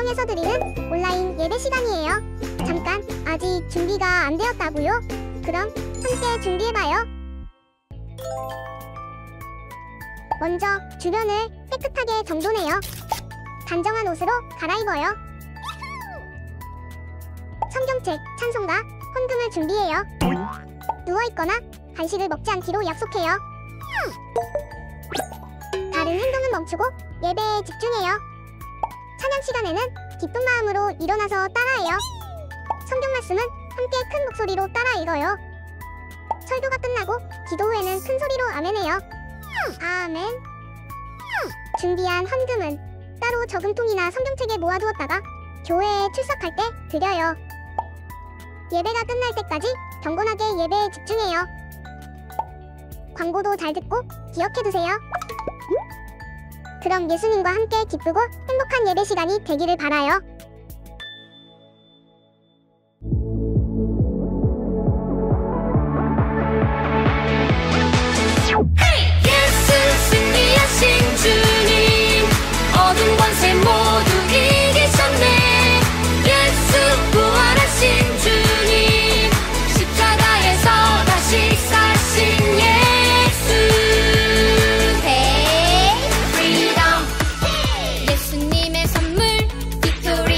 통해서 드리는 온라인 예배 시간이에요. 잠깐, 아직 준비가 안 되었다고요? 그럼 함께 준비해봐요. 먼저 주변을 깨끗하게 정돈해요. 단정한 옷으로 갈아입어요. 성경책, 찬송가, 헌금을 준비해요. 누워있거나 간식을 먹지 않기로 약속해요. 다른 행동은 멈추고 예배에 집중해요. 찬양 시간에는 기쁜 마음으로 일어나서 따라해요. 성경 말씀은 함께 큰 목소리로 따라 읽어요. 설교가 끝나고 기도 후에는 큰 소리로 아멘해요. 아멘. 준비한 헌금은 따로 저금통이나 성경책에 모아두었다가 교회에 출석할 때 드려요. 예배가 끝날 때까지 경건하게 예배에 집중해요. 광고도 잘 듣고 기억해두세요. 그럼 예수님과 함께 기쁘고 행복한 예배 시간이 되기를 바라요. 예수 승리하신 주님, 어둠 권세 모두 이기셨네. 예수 부활하신 주님, 십자가에서 다시 사신 예수. Hey, freedom. 예수님의 선물, victory.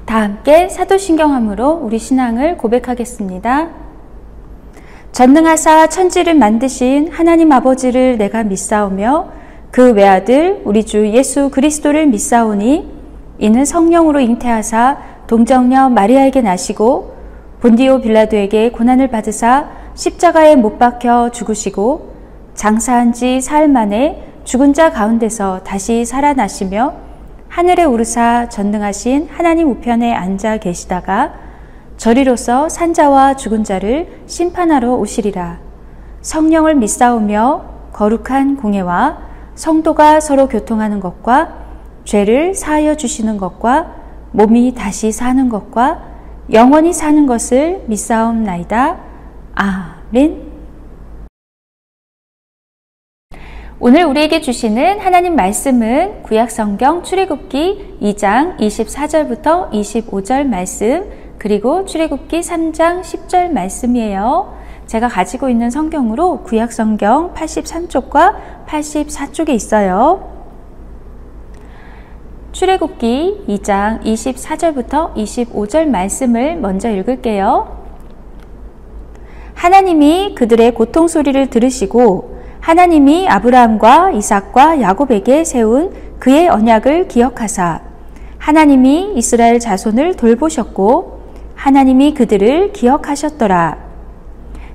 다 함께 사도신경함으로 우리 신앙을 고백하겠습니다. 전능하사 천지를 만드신 하나님 아버지를 내가 믿사오며 그 외아들 우리 주 예수 그리스도를 믿사오니 이는 성령으로 잉태하사 동정녀 마리아에게 나시고 본디오 빌라도에게 고난을 받으사 십자가에 못 박혀 죽으시고 장사한 지 사흘 만에 죽은 자 가운데서 다시 살아나시며 하늘에 오르사 전능하신 하나님 우편에 앉아 계시다가 저리로서 산자와 죽은 자를 심판하러 오시리라. 성령을 믿사오며 거룩한 공예와 성도가 서로 교통하는 것과 죄를 사하여 주시는 것과 몸이 다시 사는 것과 영원히 사는 것을 믿사옵나이다. 아멘. 오늘 우리에게 주시는 하나님 말씀은 구약성경 출애굽기 2장 24절부터 25절 말씀, 그리고 출애굽기 3장 10절 말씀이에요. 제가 가지고 있는 성경으로 구약성경 83쪽과 84쪽에 있어요. 출애굽기 2장 24절부터 25절 말씀을 먼저 읽을게요. 하나님이 그들의 고통 소리를 들으시고 하나님이 아브라함과 이삭과 야곱에게 세운 그의 언약을 기억하사 하나님이 이스라엘 자손을 돌보셨고 하나님이 그들을 기억하셨더라.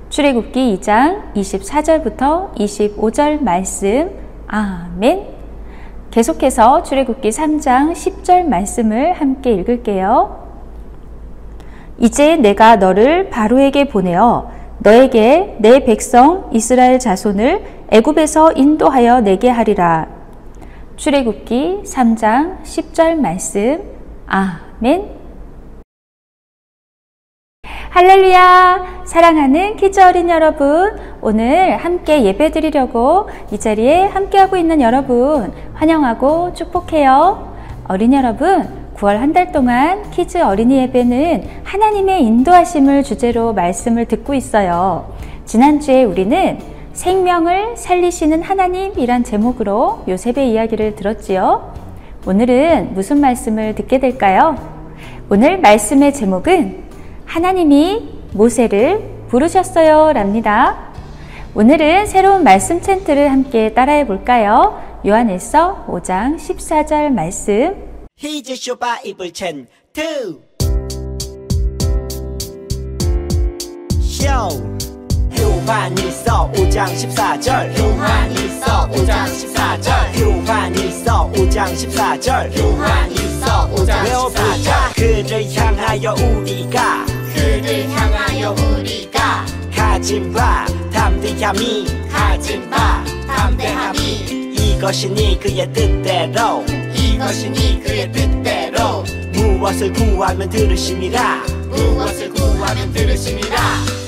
출애굽기 2장 24절부터 25절 말씀. 아멘. 계속해서 출애굽기 3장 10절 말씀을 함께 읽을게요. 이제 내가 너를 바로에게 보내어 너에게 내 백성 이스라엘 자손을 애굽에서 인도하여 내게 하리라. 출애굽기 3장 10절 말씀. 아멘. 할렐루야! 사랑하는 키즈 어린 여러분, 오늘 함께 예배 드리려고 이 자리에 함께하고 있는 여러분 환영하고 축복해요. 어린 여러분, 9월 한 달 동안 키즈 어린이 예배는 하나님의 인도하심을 주제로 말씀을 듣고 있어요. 지난주에 우리는 생명을 살리시는 하나님이란 제목으로 요셉의 이야기를 들었지요. 오늘은 무슨 말씀을 듣게 될까요? 오늘 말씀의 제목은 하나님이 모세를 부르셨어요 랍니다. 오늘은 새로운 말씀 챈트를 함께 따라해 볼까요? 요한일서 5장 14절 말씀. Here's your Bible chant 2. Show. 요한일서 5장 14절. 요한일서 5장 14절. 요한일서 5장 14절. 요한일서 5장 14절. 외워보자. 그를 향하여 우리가 가진 바 담대함이 이것이니 그의 뜻대로 무엇을 구하면 들으심이라.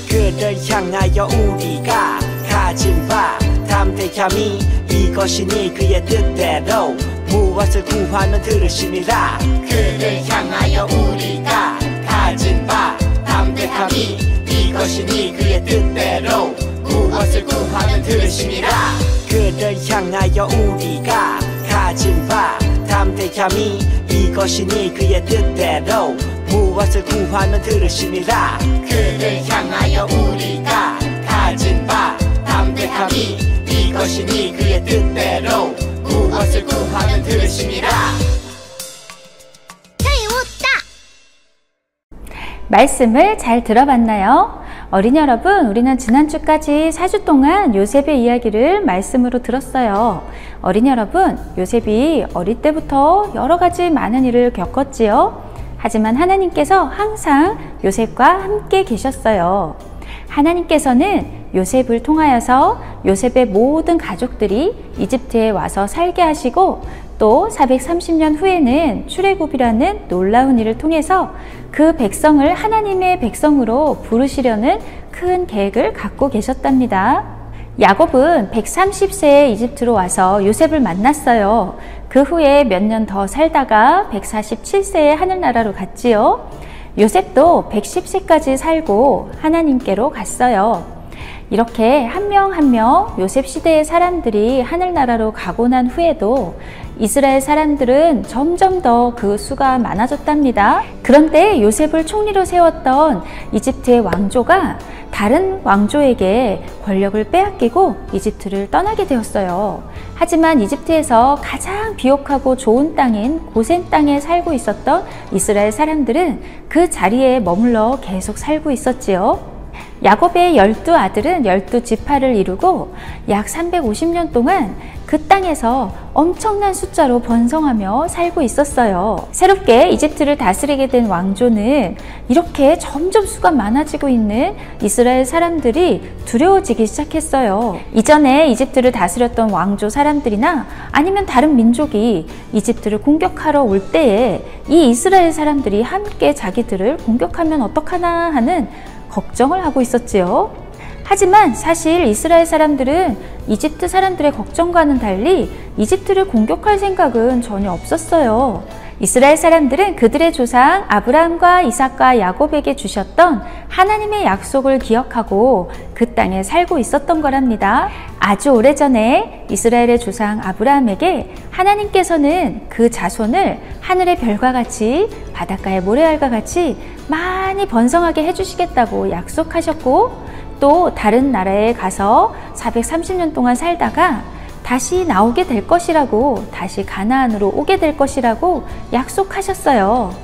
그를 향하여 우리가 가진 바 담대함이 이것이니 그의 뜻대로 무엇을 구하면 들으심이라. 그를 향하여 우리가 가진 바 담대함이 이것이니 그의 뜻대로 무엇을 구하면 들으심이라. 그를 향하여 우리가 가진 바 담대함이 이것이니 그의 뜻대로 무엇을 구하면 들으심이라. 그를 향하여 우리가 가진 바 담대함이 이것이니 그의 뜻대로 무엇을 구하면 들으심이라. 말씀을 잘 들어봤나요? 어린이 여러분, 우리는 지난주까지 4주 동안 요셉의 이야기를 말씀으로 들었어요. 어린이 여러분, 요셉이 어릴 때부터 여러 가지 많은 일을 겪었지요. 하지만 하나님께서 항상 요셉과 함께 계셨어요. 하나님께서는 요셉을 통하여서 요셉의 모든 가족들이 이집트에 와서 살게 하시고 또 430년 후에는 출애굽이라는 놀라운 일을 통해서 그 백성을 하나님의 백성으로 부르시려는 큰 계획을 갖고 계셨답니다. 야곱은 130세에 이집트로 와서 요셉을 만났어요. 그 후에 몇 년 더 살다가 147세에 하늘나라로 갔지요. 요셉도 110세까지 살고 하나님께로 갔어요. 이렇게 한 명 한 명 요셉 시대의 사람들이 하늘나라로 가고 난 후에도 이스라엘 사람들은 점점 더 그 수가 많아졌답니다. 그런데 요셉을 총리로 세웠던 이집트의 왕조가 다른 왕조에게 권력을 빼앗기고 이집트를 떠나게 되었어요. 하지만 이집트에서 가장 비옥하고 좋은 땅인 고센 땅에 살고 있었던 이스라엘 사람들은 그 자리에 머물러 계속 살고 있었지요. 야곱의 12아들은 12지파를 이루고 약 350년 동안 그 땅에서 엄청난 숫자로 번성하며 살고 있었어요. 새롭게 이집트를 다스리게 된 왕조는 이렇게 점점 수가 많아지고 있는 이스라엘 사람들이 두려워지기 시작했어요. 이전에 이집트를 다스렸던 왕조 사람들이나 아니면 다른 민족이 이집트를 공격하러 올 때에 이 이스라엘 사람들이 함께 자기들을 공격하면 어떡하나 하는 걱정을 하고 있었지요. 하지만 사실 이스라엘 사람들은 이집트 사람들의 걱정과는 달리 이집트를 공격할 생각은 전혀 없었어요. 이스라엘 사람들은 그들의 조상 아브라함과 이삭과 야곱에게 주셨던 하나님의 약속을 기억하고 그 땅에 살고 있었던 거랍니다. 아주 오래전에 이스라엘의 조상 아브라함에게 하나님께서는 그 자손을 하늘의 별과 같이 바닷가의 모래알과 같이 많이 번성하게 해주시겠다고 약속하셨고, 또 다른 나라에 가서 430년 동안 살다가 다시 나오게 될 것이라고, 다시 가나안으로 오게 될 것이라고 약속하셨어요.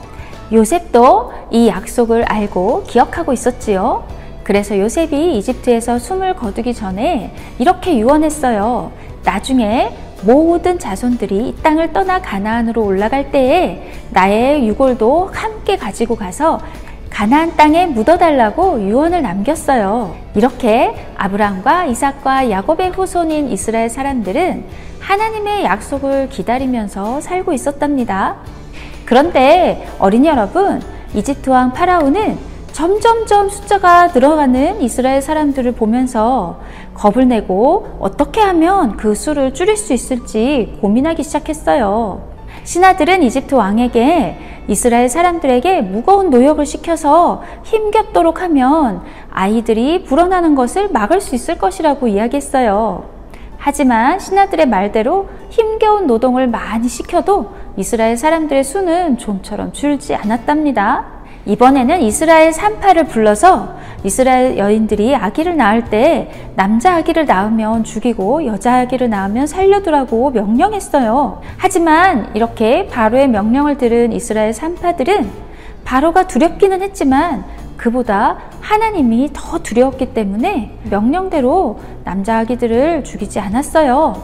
요셉도 이 약속을 알고 기억하고 있었지요. 그래서 요셉이 이집트에서 숨을 거두기 전에 이렇게 유언했어요. 나중에 모든 자손들이 이 땅을 떠나 가나안으로 올라갈 때에 나의 유골도 함께 가지고 가서 가나안 땅에 묻어달라고 유언을 남겼어요. 이렇게 아브라함과 이삭과 야곱의 후손인 이스라엘 사람들은 하나님의 약속을 기다리면서 살고 있었답니다. 그런데 어린이 여러분, 이집트 왕 파라오는 점점점 숫자가 늘어가는 이스라엘 사람들을 보면서 겁을 내고 어떻게 하면 그 수를 줄일 수 있을지 고민하기 시작했어요. 신하들은 이집트 왕에게 이스라엘 사람들에게 무거운 노역을 시켜서 힘겹도록 하면 아이들이 불어나는 것을 막을 수 있을 것이라고 이야기했어요. 하지만 신하들의 말대로 힘겨운 노동을 많이 시켜도 이스라엘 사람들의 수는 좀처럼 줄지 않았답니다. 이번에는 이스라엘 산파를 불러서 이스라엘 여인들이 아기를 낳을 때 남자 아기를 낳으면 죽이고 여자 아기를 낳으면 살려두라고 명령했어요. 하지만 이렇게 바로의 명령을 들은 이스라엘 산파들은 바로가 두렵기는 했지만 그보다 하나님이 더 두려웠기 때문에 명령대로 남자 아기들을 죽이지 않았어요.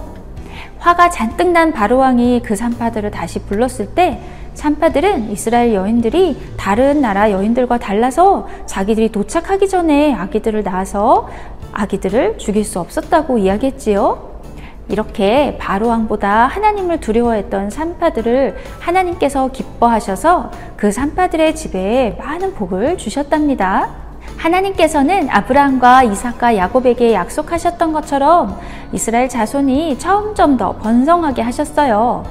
화가 잔뜩 난 바로 왕이 그 산파들을 다시 불렀을 때 산파들은 이스라엘 여인들이 다른 나라 여인들과 달라서 자기들이 도착하기 전에 아기들을 낳아서 아기들을 죽일 수 없었다고 이야기했지요. 이렇게 바로 왕보다 하나님을 두려워했던 산파들을 하나님께서 기뻐하셔서 그 산파들의 집에 많은 복을 주셨답니다. 하나님께서는 아브라함과 이삭과 야곱에게 약속하셨던 것처럼 이스라엘 자손이 점점 더 번성하게 하셨어요.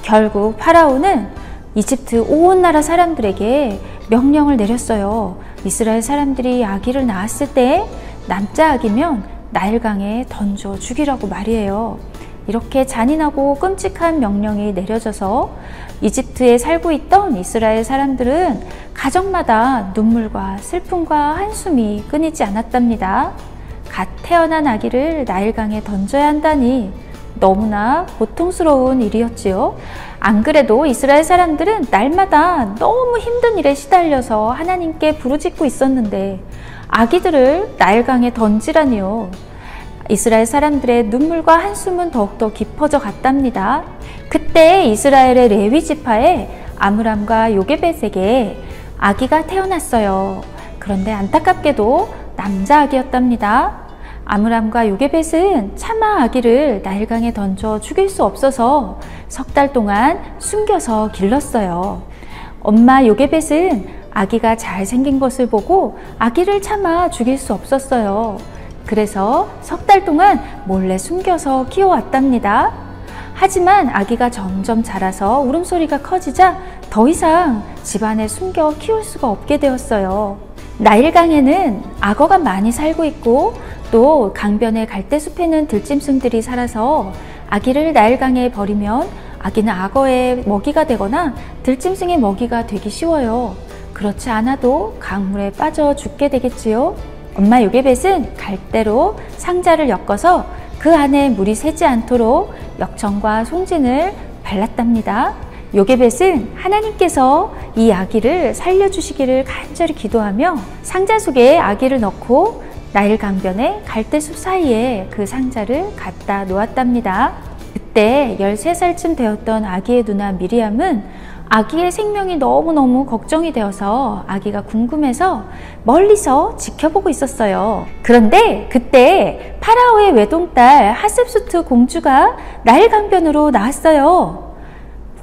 결국 파라오는 이집트 온 나라 사람들에게 명령을 내렸어요. 이스라엘 사람들이 아기를 낳았을 때 남자 아기면 나일강에 던져 죽이라고 말이에요. 이렇게 잔인하고 끔찍한 명령이 내려져서 이집트에 살고 있던 이스라엘 사람들은 가정마다 눈물과 슬픔과 한숨이 끊이지 않았답니다. 갓 태어난 아기를 나일강에 던져야 한다니 너무나 고통스러운 일이었지요. 안 그래도 이스라엘 사람들은 날마다 너무 힘든 일에 시달려서 하나님께 부르짖고 있었는데 아기들을 나일강에 던지라니요. 이스라엘 사람들의 눈물과 한숨은 더욱더 깊어져 갔답니다. 그때 이스라엘의 레위 지파에 아므람과 요게벳에게 아기가 태어났어요. 그런데 안타깝게도 남자 아기였답니다. 아므람과 요게벳은 차마 아기를 나일강에 던져 죽일 수 없어서 석 달 동안 숨겨서 길렀어요. 엄마 요게벳은 아기가 잘생긴 것을 보고 아기를 차마 죽일 수 없었어요. 그래서 석 달 동안 몰래 숨겨서 키워왔답니다. 하지만 아기가 점점 자라서 울음소리가 커지자 더 이상 집안에 숨겨 키울 수가 없게 되었어요. 나일강에는 악어가 많이 살고 있고 또 강변의 갈대숲에는 들짐승들이 살아서 아기를 나일강에 버리면 아기는 악어의 먹이가 되거나 들짐승의 먹이가 되기 쉬워요. 그렇지 않아도 강물에 빠져 죽게 되겠지요. 엄마 요게벳은 갈대로 상자를 엮어서 그 안에 물이 새지 않도록 역청과 송진을 발랐답니다. 요게벳은 하나님께서 이 아기를 살려주시기를 간절히 기도하며 상자 속에 아기를 넣고 나일 강변의 갈대숲 사이에 그 상자를 갖다 놓았답니다. 그때 13살쯤 되었던 아기의 누나 미리암은 아기의 생명이 너무너무 걱정이 되어서 아기가 궁금해서 멀리서 지켜보고 있었어요. 그런데 그때 파라오의 외동딸 하셉수트 공주가 나일 강변으로 나왔어요.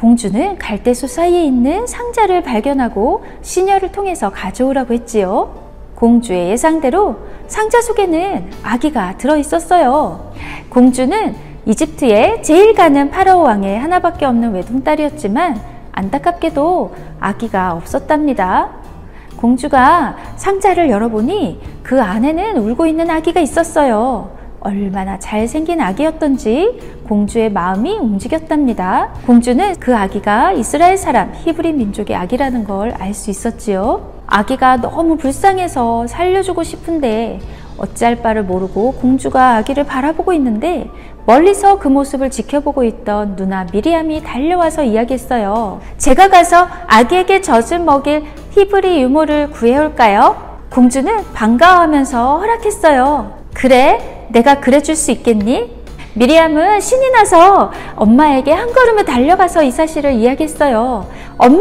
공주는 갈대숲 사이에 있는 상자를 발견하고 시녀를 통해서 가져오라고 했지요. 공주의 예상대로 상자 속에는 아기가 들어있었어요. 공주는 이집트의 제일 가는 파라오 왕의 하나밖에 없는 외동딸이었지만 안타깝게도 아기가 없었답니다. 공주가 상자를 열어보니 그 안에는 울고 있는 아기가 있었어요. 얼마나 잘생긴 아기였던지 공주의 마음이 움직였답니다. 공주는 그 아기가 이스라엘 사람 히브리 민족의 아기라는 걸 알 수 있었지요. 아기가 너무 불쌍해서 살려주고 싶은데 어찌할 바를 모르고 공주가 아기를 바라보고 있는데 멀리서 그 모습을 지켜보고 있던 누나 미리암이 달려와서 이야기했어요. 제가 가서 아기에게 젖을 먹일 히브리 유모를 구해올까요? 공주는 반가워하면서 허락했어요. 그래? 내가 그래줄 수 있겠니? 미리암은 신이 나서 엄마에게 한 걸음에 달려가서 이 사실을 이야기했어요. 엄마,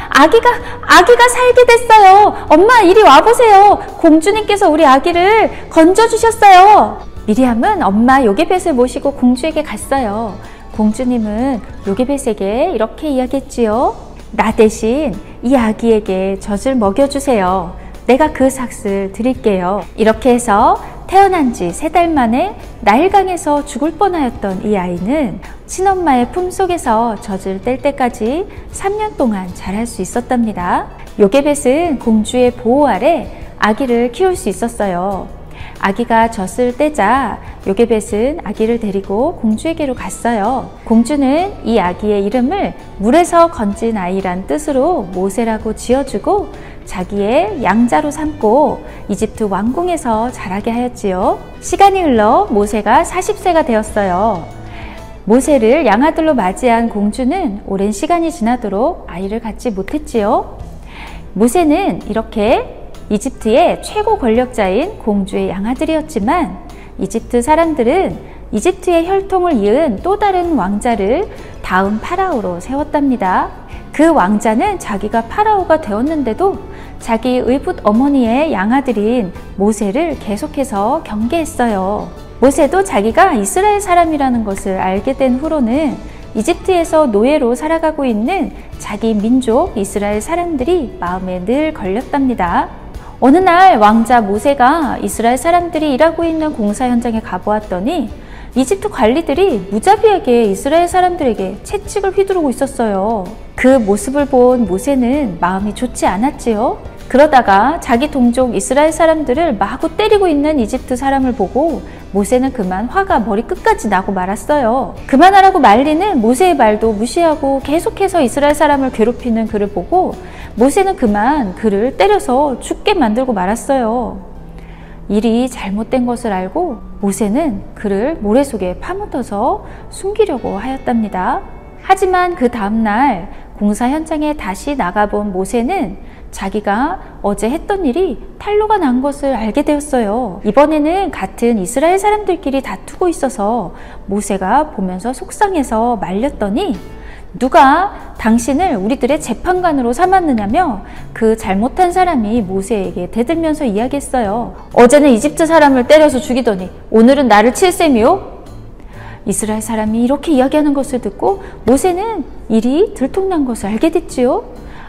아기가 살게 됐어요. 엄마, 이리 와보세요. 공주님께서 우리 아기를 건져주셨어요. 미리암은 엄마 요게벳을 모시고 공주에게 갔어요. 공주님은 요게벳에게 이렇게 이야기했지요. 나 대신 이 아기에게 젖을 먹여주세요. 내가 그 삭을 드릴게요. 이렇게 해서 태어난 지 3달 만에 나일강에서 죽을 뻔하였던 이 아이는 친엄마의 품속에서 젖을 뗄 때까지 3년 동안 자랄 수 있었답니다. 요게벳은 공주의 보호 아래 아기를 키울 수 있었어요. 아기가 젖을 떼자 요게벳은 아기를 데리고 공주에게로 갔어요. 공주는 이 아기의 이름을 물에서 건진 아이란 뜻으로 모세라고 지어주고 자기의 양자로 삼고 이집트 왕궁에서 자라게 하였지요. 시간이 흘러 모세가 40세가 되었어요. 모세를 양아들로 맞이한 공주는 오랜 시간이 지나도록 아이를 갖지 못했지요. 모세는 이렇게 이집트의 최고 권력자인 공주의 양아들이었지만 이집트 사람들은 이집트의 혈통을 이은 또 다른 왕자를 다음 파라오로 세웠답니다. 그 왕자는 자기가 파라오가 되었는데도 자기 의붓 어머니의 양아들인 모세를 계속해서 경계했어요. 모세도 자기가 이스라엘 사람이라는 것을 알게 된 후로는 이집트에서 노예로 살아가고 있는 자기 민족 이스라엘 사람들이 마음에 늘 걸렸답니다. 어느 날 왕자 모세가 이스라엘 사람들이 일하고 있는 공사 현장에 가보았더니 이집트 관리들이 무자비하게 이스라엘 사람들에게 채찍을 휘두르고 있었어요. 그 모습을 본 모세는 마음이 좋지 않았지요. 그러다가 자기 동족 이스라엘 사람들을 마구 때리고 있는 이집트 사람을 보고 모세는 그만 화가 머리끝까지 나고 말았어요. 그만하라고 말리는 모세의 말도 무시하고 계속해서 이스라엘 사람을 괴롭히는 그를 보고 모세는 그만 그를 때려서 죽게 만들고 말았어요. 일이 잘못된 것을 알고 모세는 그를 모래 속에 파묻어서 숨기려고 하였답니다. 하지만 그 다음날 공사 현장에 다시 나가본 모세는 자기가 어제 했던 일이 탄로가 난 것을 알게 되었어요. 이번에는 같은 이스라엘 사람들끼리 다투고 있어서 모세가 보면서 속상해서 말렸더니 누가 당신을 우리들의 재판관으로 삼았느냐며 그 잘못한 사람이 모세에게 대들면서 이야기했어요. 어제는 이집트 사람을 때려서 죽이더니 오늘은 나를 칠 셈이요? 이스라엘 사람이 이렇게 이야기하는 것을 듣고 모세는 일이 들통난 것을 알게 됐지요.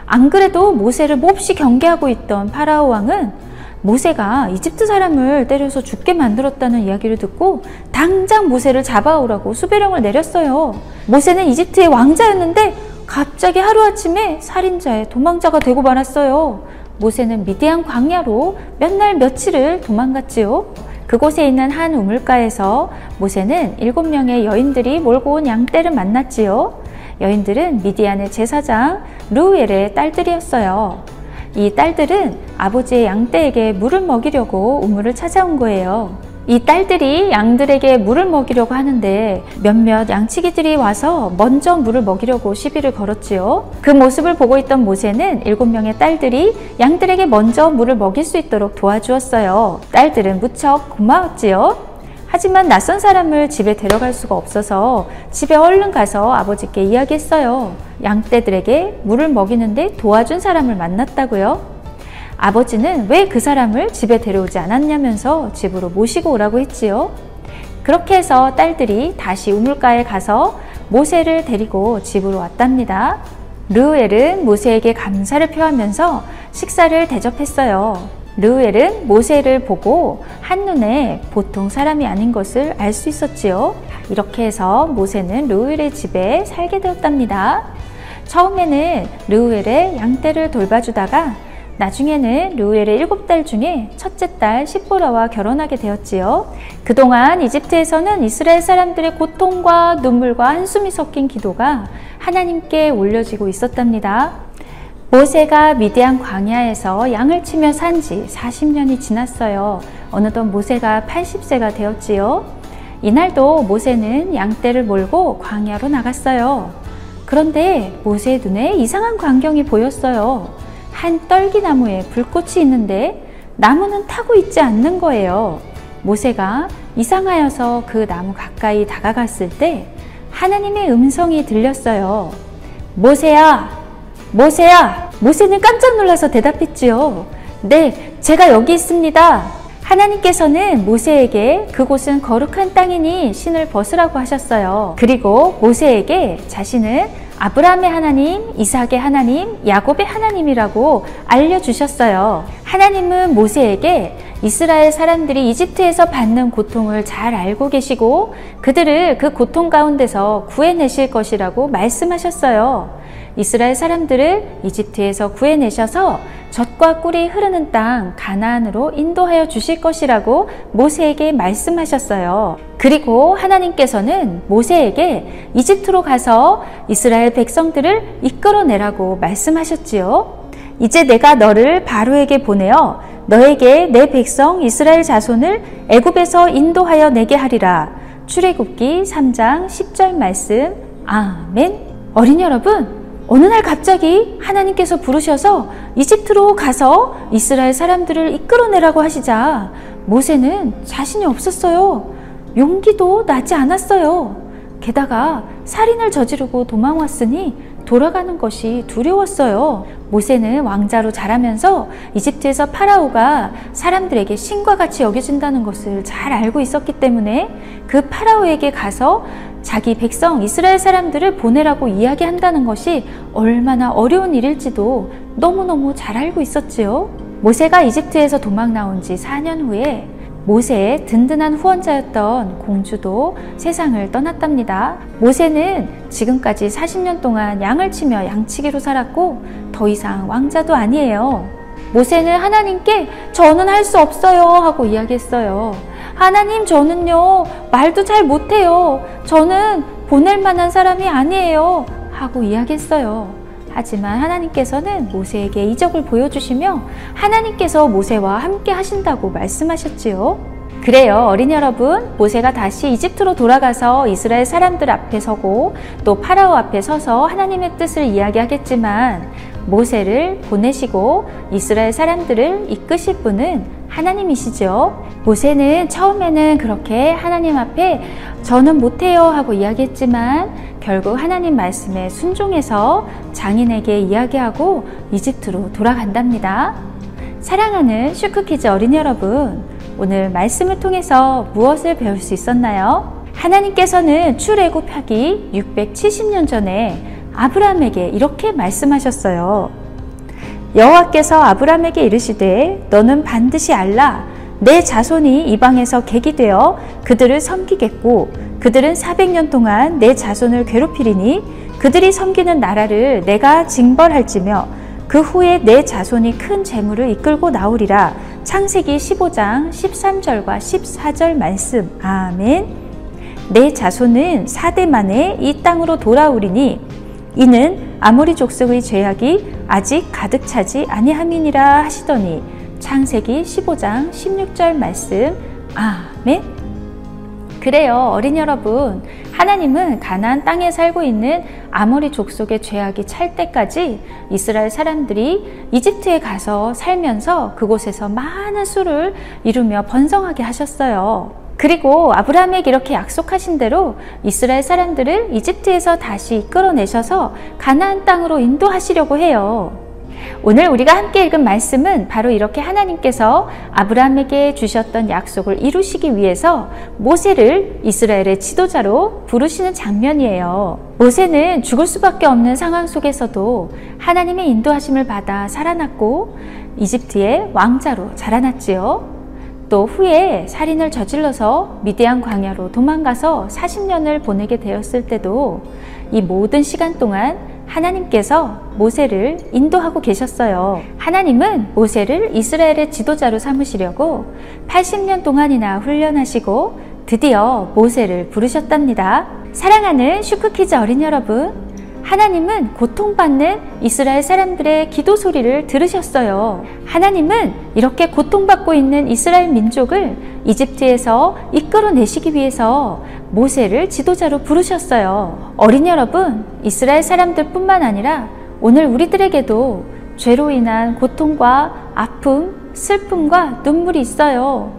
안 그래도 모세를 몹시 경계하고 있던 파라오 왕은 모세가 이집트 사람을 때려서 죽게 만들었다는 이야기를 듣고 당장 모세를 잡아오라고 수배령을 내렸어요. 모세는 이집트의 왕자였는데 갑자기 하루아침에 살인자의 도망자가 되고 말았어요. 모세는 미디안 광야로 몇 날 며칠을 도망갔지요. 그곳에 있는 한 우물가에서 모세는 7명의 여인들이 몰고 온 양떼를 만났지요. 여인들은 미디안의 제사장 르우엘의 딸들이었어요. 이 딸들은 아버지의 양떼에게 물을 먹이려고 우물을 찾아온 거예요. 이 딸들이 양들에게 물을 먹이려고 하는데 몇몇 양치기들이 와서 먼저 물을 먹이려고 시비를 걸었지요. 그 모습을 보고 있던 모세는 7명의 딸들이 양들에게 먼저 물을 먹일 수 있도록 도와주었어요. 딸들은 무척 고마웠지요. 하지만 낯선 사람을 집에 데려갈 수가 없어서 집에 얼른 가서 아버지께 이야기했어요. 양떼들에게 물을 먹이는데 도와준 사람을 만났다고요. 아버지는 왜 그 사람을 집에 데려오지 않았냐면서 집으로 모시고 오라고 했지요. 그렇게 해서 딸들이 다시 우물가에 가서 모세를 데리고 집으로 왔답니다. 르우엘은 모세에게 감사를 표하면서 식사를 대접했어요. 르우엘은 모세를 보고 한눈에 보통 사람이 아닌 것을 알 수 있었지요. 이렇게 해서 모세는 르우엘의 집에 살게 되었답니다. 처음에는 르우엘의 양떼를 돌봐주다가 나중에는 르우엘의 7딸 중에 첫째 딸 십보라와 결혼하게 되었지요. 그동안 이집트에서는 이스라엘 사람들의 고통과 눈물과 한숨이 섞인 기도가 하나님께 올려지고 있었답니다. 모세가 미디안 광야에서 양을 치며 산 지 40년이 지났어요. 어느덧 모세가 80세가 되었지요. 이날도 모세는 양떼를 몰고 광야로 나갔어요. 그런데 모세의 눈에 이상한 광경이 보였어요. 한 떨기나무에 불꽃이 있는데 나무는 타고 있지 않는 거예요. 모세가 이상하여서 그 나무 가까이 다가갔을 때 하나님의 음성이 들렸어요. 모세야! 모세야! 모세는 깜짝 놀라서 대답했지요. 네, 제가 여기 있습니다. 하나님께서는 모세에게 그곳은 거룩한 땅이니 신을 벗으라고 하셨어요. 그리고 모세에게 자신은 아브라함의 하나님, 이삭의 하나님, 야곱의 하나님이라고 알려주셨어요. 하나님은 모세에게 이스라엘 사람들이 이집트에서 받는 고통을 잘 알고 계시고 그들을 그 고통 가운데서 구해내실 것이라고 말씀하셨어요. 이스라엘 사람들을 이집트에서 구해내셔서 젖과 꿀이 흐르는 땅 가나안으로 인도하여 주실 것이라고 모세에게 말씀하셨어요. 그리고 하나님께서는 모세에게 이집트로 가서 이스라엘 백성들을 이끌어내라고 말씀하셨지요. 이제 내가 너를 바로에게 보내어 너에게 내 백성 이스라엘 자손을 애굽에서 인도하여 내게 하리라. 출애굽기 3장 10절 말씀. 아멘. 어린이 여러분, 어느 날 갑자기 하나님께서 부르셔서 이집트로 가서 이스라엘 사람들을 이끌어내라고 하시자 모세는 자신이 없었어요. 용기도 나지 않았어요. 게다가 살인을 저지르고 도망왔으니 돌아가는 것이 두려웠어요. 모세는 왕자로 자라면서 이집트에서 파라오가 사람들에게 신과 같이 여겨진다는 것을 잘 알고 있었기 때문에 그 파라오에게 가서 자기 백성 이스라엘 사람들을 보내라고 이야기한다는 것이 얼마나 어려운 일일지도 너무너무 잘 알고 있었지요. 모세가 이집트에서 도망 나온 지 4년 후에 모세의 든든한 후원자였던 공주도 세상을 떠났답니다. 모세는 지금까지 40년 동안 양을 치며 양치기로 살았고 더 이상 왕자도 아니에요. 모세는 하나님께 저는 할 수 없어요 하고 이야기했어요. 하나님, 저는요 말도 잘 못해요. 저는 보낼 만한 사람이 아니에요 하고 이야기했어요. 하지만 하나님께서는 모세에게 이적을 보여주시며 하나님께서 모세와 함께 하신다고 말씀하셨지요. 그래요, 어린이 여러분, 모세가 다시 이집트로 돌아가서 이스라엘 사람들 앞에 서고 또 파라오 앞에 서서 하나님의 뜻을 이야기하겠지만 모세를 보내시고 이스라엘 사람들을 이끄실 분은 하나님이시죠. 모세는 처음에는 그렇게 하나님 앞에 저는 못해요 하고 이야기했지만 결국 하나님 말씀에 순종해서 장인에게 이야기하고 이집트로 돌아간답니다. 사랑하는 슈크키즈 어린이 여러분, 오늘 말씀을 통해서 무엇을 배울 수 있었나요? 하나님께서는 출애굽하기 670년 전에 아브라함에게 이렇게 말씀하셨어요. 여호와께서 아브라함에게 이르시되 너는 반드시 알라. 내 자손이 이방에서 객이 되어 그들을 섬기겠고 그들은 400년 동안 내 자손을 괴롭히리니 그들이 섬기는 나라를 내가 징벌할지며 그 후에 내 자손이 큰 재물을 이끌고 나오리라. 창세기 15장 13절과 14절 말씀. 아멘. 내 자손은 4대 만에 이 땅으로 돌아오리니 이는 아모리 족속의 죄악이 아직 가득 차지 아니함이니라 하시더니 창세기 15장 16절 말씀. 아멘. 그래요, 어린 여러분. 하나님은 가나안 땅에 살고 있는 아모리 족속의 죄악이 찰 때까지 이스라엘 사람들이 이집트에 가서 살면서 그곳에서 많은 수를 이루며 번성하게 하셨어요. 그리고 아브라함에게 이렇게 약속하신 대로 이스라엘 사람들을 이집트에서 다시 이끌어내셔서 가나안 땅으로 인도하시려고 해요. 오늘 우리가 함께 읽은 말씀은 바로 이렇게 하나님께서 아브라함에게 주셨던 약속을 이루시기 위해서 모세를 이스라엘의 지도자로 부르시는 장면이에요. 모세는 죽을 수밖에 없는 상황 속에서도 하나님의 인도하심을 받아 살아났고 이집트의 왕자로 자라났지요. 또 후에 살인을 저질러서 미디안 광야로 도망가서 40년을 보내게 되었을 때도 이 모든 시간 동안 하나님께서 모세를 인도하고 계셨어요. 하나님은 모세를 이스라엘의 지도자로 삼으시려고 80년 동안이나 훈련하시고 드디어 모세를 부르셨답니다. 사랑하는 슈크키즈 어린 여러분, 하나님은 고통받는 이스라엘 사람들의 기도 소리를 들으셨어요. 하나님은 이렇게 고통받고 있는 이스라엘 민족을 이집트에서 이끌어내시기 위해서 모세를 지도자로 부르셨어요. 어린 여러분, 이스라엘 사람들뿐만 아니라 오늘 우리들에게도 죄로 인한 고통과 아픔, 슬픔과 눈물이 있어요.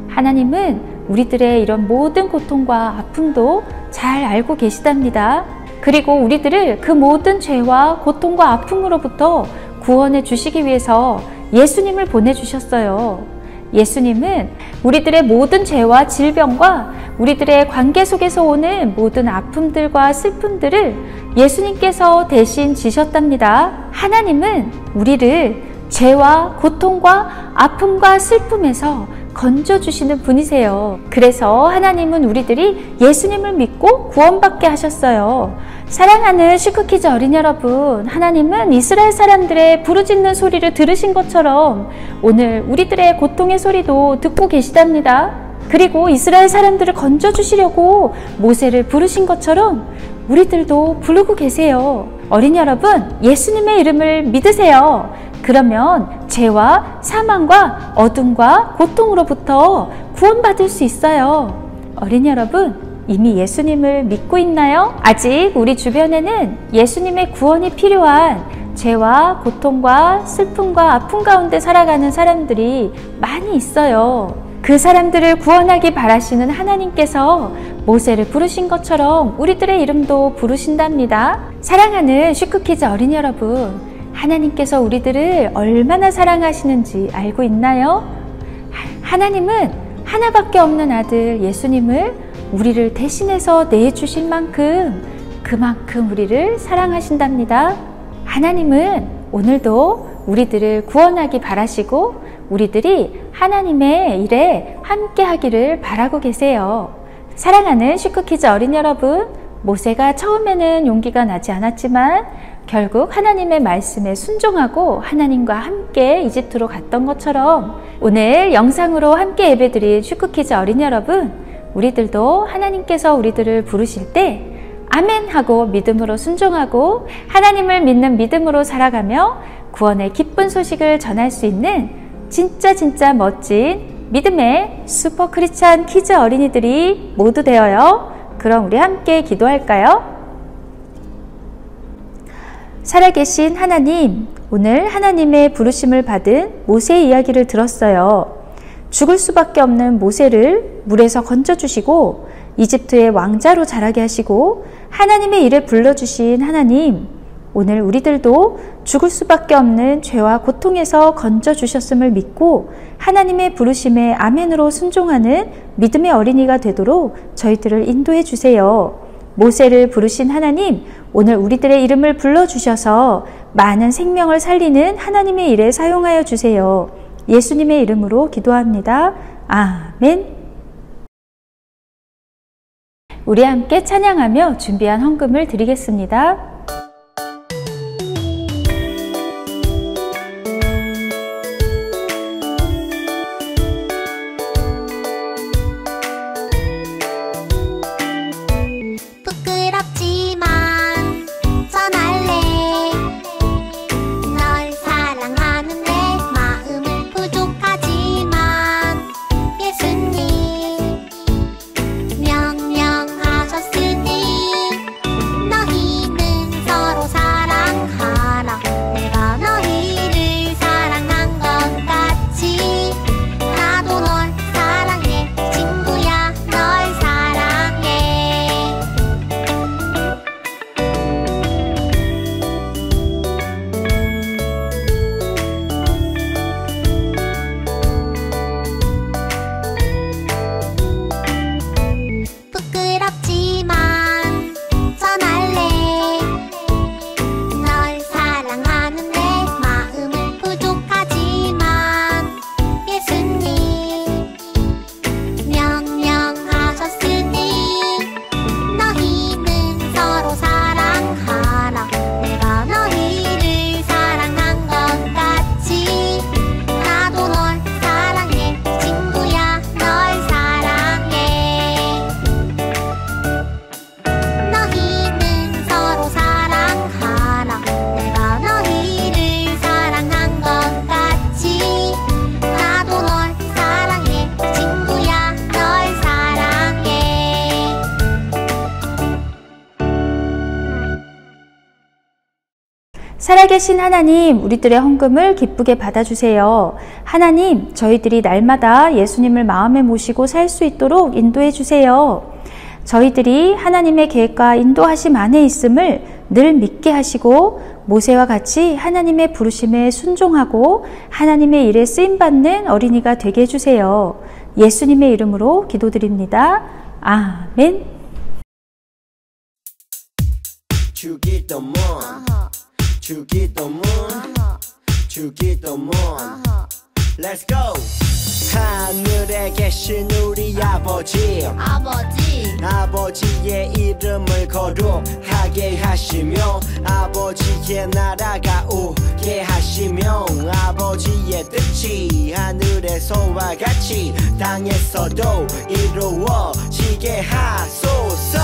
하나님은 우리들의 이런 모든 고통과 아픔도 잘 알고 계시답니다. 그리고 우리들을 그 모든 죄와 고통과 아픔으로부터 구원해 주시기 위해서 예수님을 보내주셨어요. 예수님은 우리들의 모든 죄와 질병과 우리들의 관계 속에서 오는 모든 아픔들과 슬픔들을 예수님께서 대신 지셨답니다. 하나님은 우리를 죄와 고통과 아픔과 슬픔에서 건져주시는 분이세요. 그래서 하나님은 우리들이 예수님을 믿고 구원받게 하셨어요. 사랑하는 슈크키즈 어린 여러분, 하나님은 이스라엘 사람들의 부르짖는 소리를 들으신 것처럼 오늘 우리들의 고통의 소리도 듣고 계시답니다. 그리고 이스라엘 사람들을 건져주시려고 모세를 부르신 것처럼 우리들도 부르고 계세요. 어린 여러분, 예수님의 이름을 믿으세요. 그러면 죄와 사망과 어둠과 고통으로부터 구원받을 수 있어요. 어린 여러분, 이미 예수님을 믿고 있나요? 아직 우리 주변에는 예수님의 구원이 필요한 죄와 고통과 슬픔과 아픔 가운데 살아가는 사람들이 많이 있어요. 그 사람들을 구원하기 바라시는 하나님께서 모세를 부르신 것처럼 우리들의 이름도 부르신답니다. 사랑하는 슈크키즈 어린 여러분, 하나님께서 우리들을 얼마나 사랑하시는지 알고 있나요? 하나님은 하나밖에 없는 아들 예수님을 우리를 대신해서 내주신 만큼 그만큼 우리를 사랑하신답니다. 하나님은 오늘도 우리들을 구원하기 바라시고 우리들이 하나님의 일에 함께 하기를 바라고 계세요. 사랑하는 슈크키즈 어린 여러분, 모세가 처음에는 용기가 나지 않았지만 결국 하나님의 말씀에 순종하고 하나님과 함께 이집트로 갔던 것처럼 오늘 영상으로 함께 예배드린 슈크키즈 어린 여러분, 우리들도 하나님께서 우리들을 부르실 때 아멘 하고 믿음으로 순종하고 하나님을 믿는 믿음으로 살아가며 구원의 기쁜 소식을 전할 수 있는 진짜 멋진 믿음의 슈퍼 크리스찬 키즈 어린이들이 모두 되어요. 그럼 우리 함께 기도할까요? 살아계신 하나님, 오늘 하나님의 부르심을 받은 모세의 이야기를 들었어요. 죽을 수밖에 없는 모세를 물에서 건져주시고 이집트의 왕자로 자라게 하시고 하나님의 일에 불러주신 하나님, 오늘 우리들도 죽을 수밖에 없는 죄와 고통에서 건져주셨음을 믿고 하나님의 부르심에 아멘으로 순종하는 믿음의 어린이가 되도록 저희들을 인도해 주세요. 모세를 부르신 하나님, 오늘 우리들의 이름을 불러주셔서 많은 생명을 살리는 하나님의 일에 사용하여 주세요. 예수님의 이름으로 기도합니다. 아멘. 우리 함께 찬양하며 준비한 헌금을 드리겠습니다. 부끄럽지만 전할 살아계신 하나님, 우리들의 헌금을 기쁘게 받아주세요. 하나님, 저희들이 날마다 예수님을 마음에 모시고 살 수 있도록 인도해 주세요. 저희들이 하나님의 계획과 인도하심 안에 있음을 늘 믿게 하시고 모세와 같이 하나님의 부르심에 순종하고 하나님의 일에 쓰임받는 어린이가 되게 해주세요. 예수님의 이름으로 기도드립니다. 아멘. 주기도문 주기도문 주기도문 Let's go. 하늘에 계신 우리 아버지 아버지의 이름을 거룩하게 하시며 아버지의 나라가 오게 하시며 아버지의 뜻이 하늘에서와 같이 땅에서도 이루어지게 하소서.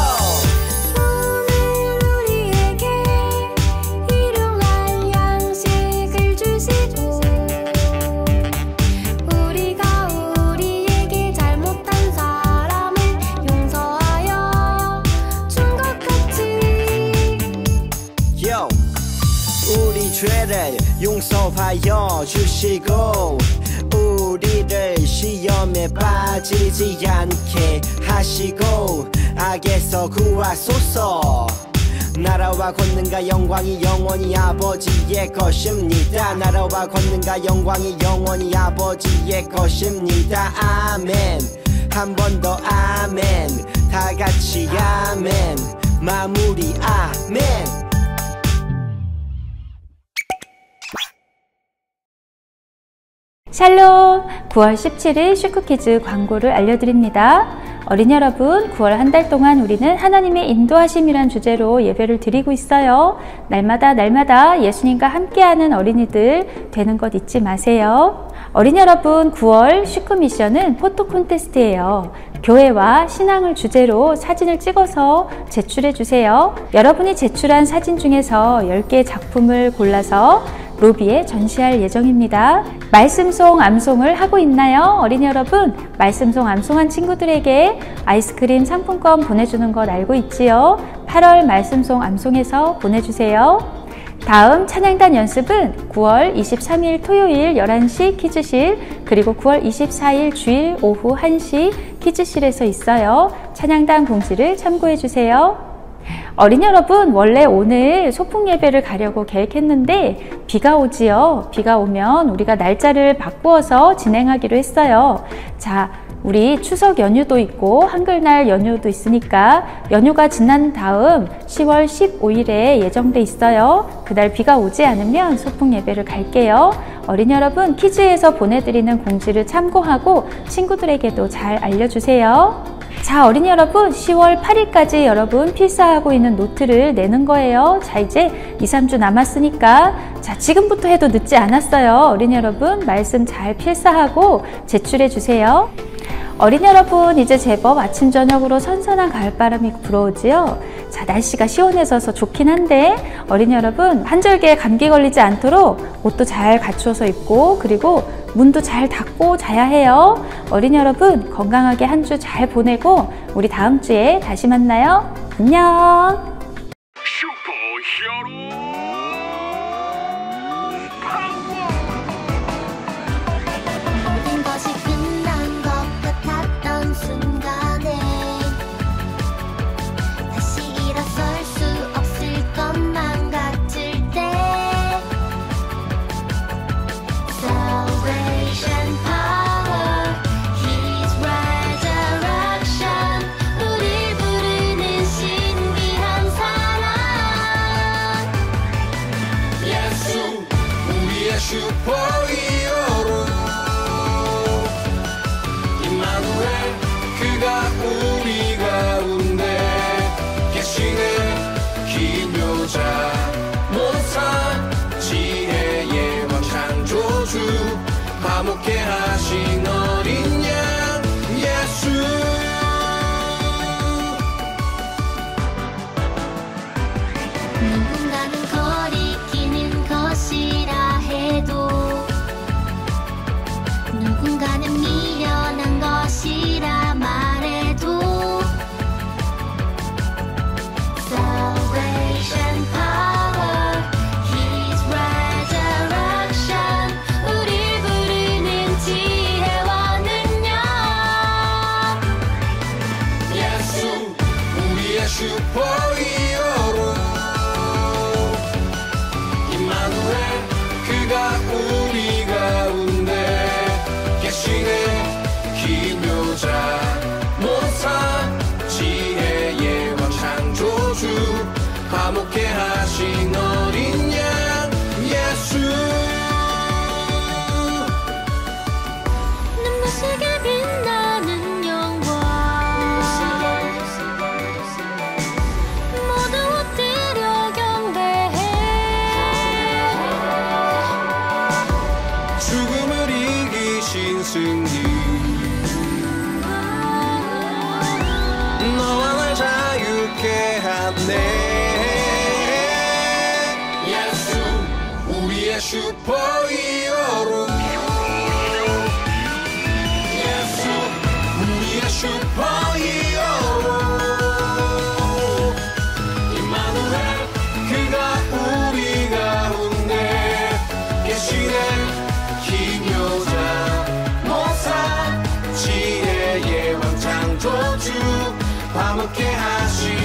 우리 죄를 용서하여 주시고 우리를 시험에 빠지지 않게 하시고 악에서 구하소서. 나라와 권능과 영광이 영원히 아버지의 것입니다. 나라와 권능과 영광이 영원히 아버지의 것입니다. 아멘. 한 번 더 아멘. 다 같이 아멘. 마무리 아멘. 샬롬! 9월 17일 슈크키즈 광고를 알려드립니다. 어린이 여러분, 9월 한 달 동안 우리는 하나님의 인도하심이란 주제로 예배를 드리고 있어요. 날마다 예수님과 함께하는 어린이들 되는 것 잊지 마세요. 어린이 여러분, 9월 슈크 미션은 포토 콘테스트예요. 교회와 신앙을 주제로 사진을 찍어서 제출해 주세요. 여러분이 제출한 사진 중에서 10개의 작품을 골라서 로비에 전시할 예정입니다. 말씀송 암송을 하고 있나요? 어린이 여러분, 말씀송 암송한 친구들에게 아이스크림 상품권 보내주는 것 알고 있지요? 8월 말씀송 암송에서 보내주세요. 다음 찬양단 연습은 9월 23일 토요일 11시 키즈실, 그리고 9월 24일 주일 오후 1시 키즈실에서 있어요. 찬양단 공지를 참고해 주세요. 어린이 여러분, 원래 오늘 소풍 예배를 가려고 계획했는데 비가 오지요. 비가 오면 우리가 날짜를 바꾸어서 진행하기로 했어요. 자, 우리 추석 연휴도 있고 한글날 연휴도 있으니까 연휴가 지난 다음 10월 15일에 예정돼 있어요. 그날 비가 오지 않으면 소풍 예배를 갈게요. 어린이 여러분, 퀴즈에서 보내드리는 공지를 참고하고 친구들에게도 잘 알려주세요. 자, 어린이 여러분, 10월 8일까지 여러분 필사하고 있는 노트를 내는 거예요. 자, 이제 2-3주 남았으니까 자, 지금부터 해도 늦지 않았어요. 어린이 여러분, 말씀 잘 필사하고 제출해 주세요. 어린이 여러분, 이제 제법 아침 저녁으로 선선한 가을바람이 불어오지요. 자, 날씨가 시원해져서 좋긴 한데 어린이 여러분, 한절기에 감기 걸리지 않도록 옷도 잘 갖추어서 입고 그리고 문도 잘 닫고 자야 해요. 어린이 여러분, 건강하게 한 주 잘 보내고 우리 다음 주에 다시 만나요. 안녕. 모든 것이 끝난 것 같았던 순간에 다시 일어설 수 없을 것만 같을 때 Salvation power, His resurrection, 우릴 부르는 신비한 사랑. 예수 우리의 슈퍼히어로 임마누엘 그가 우리 가운데 계시는 기묘자 모사 지혜의 왕 창조주 화목케 하신 어린 양 예수. 누군가는 거리끼는 것이라 해도 누군가는 미련한 것이라 말해도 Salvation power, His 슈퍼히어로 예수 우리의 슈퍼히어로 임마누엘 그가 우리 가운데 계시네 기묘자 모사 지혜의 왕 창조주 화목케 하시